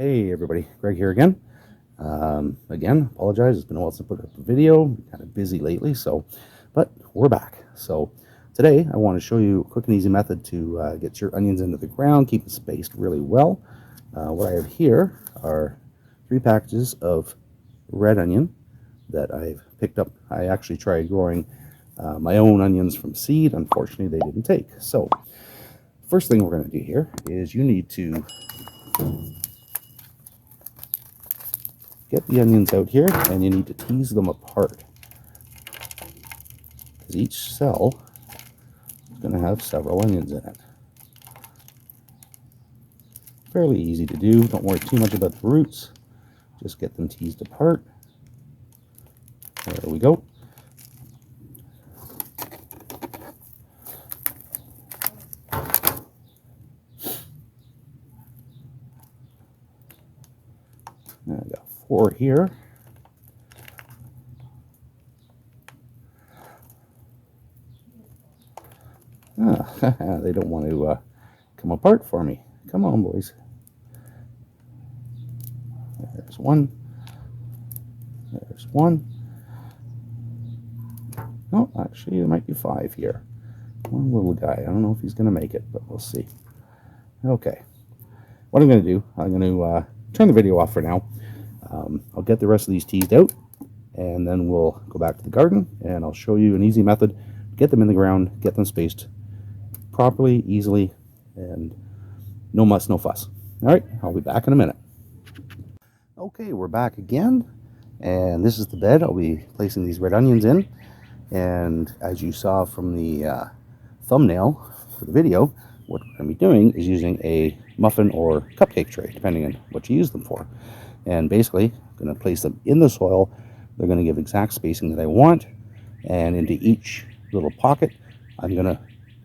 Hey everybody, Greg here again. Again, apologize, it's been a while since I put up a video. Kind of busy lately, but we're back. So today I want to show you a quick and easy method to get your onions into the ground, keep them spaced really well. What I have here are 3 packages of red onion that I've picked up. I actually tried growing my own onions from seed. Unfortunately, they didn't take. So first thing we're going to do here is you need to get the onions out here, and you need to tease them apart, because each cell is going to have several onions in it. Fairly easy to do. Don't worry too much about the roots. Just get them teased apart. There we go. I got 4 here. They don't want to come apart for me. Come on, boys. There's one. There's one. Oh, actually, there might be 5 here. One little guy. I don't know if he's going to make it, but we'll see. Okay. What I'm going to do, I'm going to turn the video off for now. I'll get the rest of these teased out, and then we'll go back to the garden, and I'll show you an easy method. Get them in the ground, get them spaced properly, easily, and no muss, no fuss. All right, I'll be back in a minute. Okay, we're back again, and this is the bed I'll be placing these red onions in. And as you saw from the thumbnail for the video, what we're going to be doing is using a muffin or cupcake tray, depending on what you use them for. And basically, I'm going to place them in the soil. They're going to give exact spacing that I want, and into each little pocket, I'm going to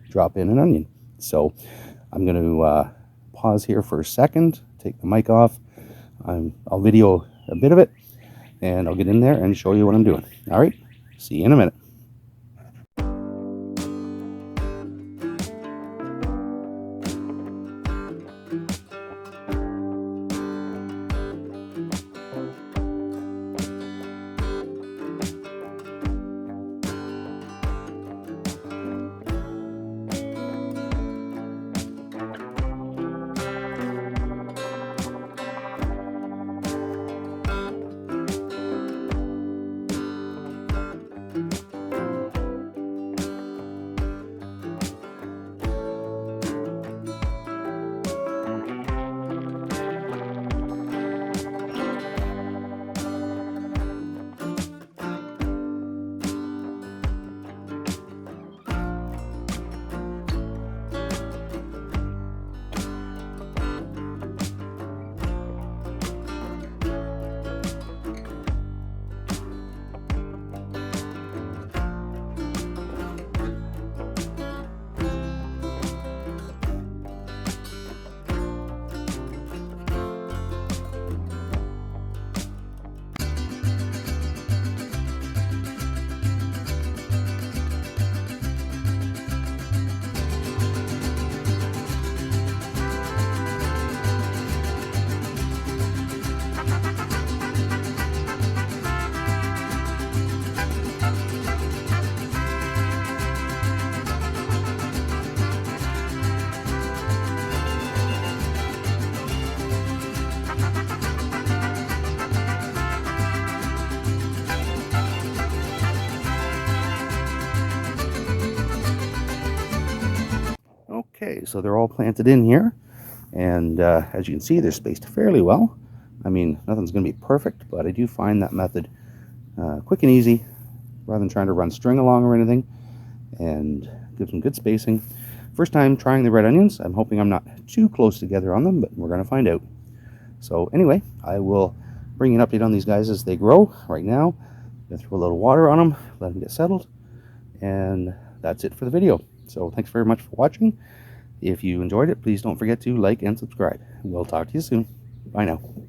drop in an onion. So I'm going to pause here for a second, take the mic off. I'll video a bit of it, and I'll get in there and show you what I'm doing. All right, see you in a minute. Okay, so they're all planted in here, and as you can see, they're spaced fairly well. I mean, nothing's going to be perfect, but I do find that method quick and easy, rather than trying to run string along or anything, and gives them good spacing. First time trying the red onions. I'm hoping I'm not too close together on them, but we're going to find out. So anyway, I will bring you an update on these guys as they grow. Right now, I'm going to throw a little water on them, let them get settled, and that's it for the video. So thanks very much for watching. If you enjoyed it, please don't forget to like and subscribe. We'll talk to you soon. Bye now.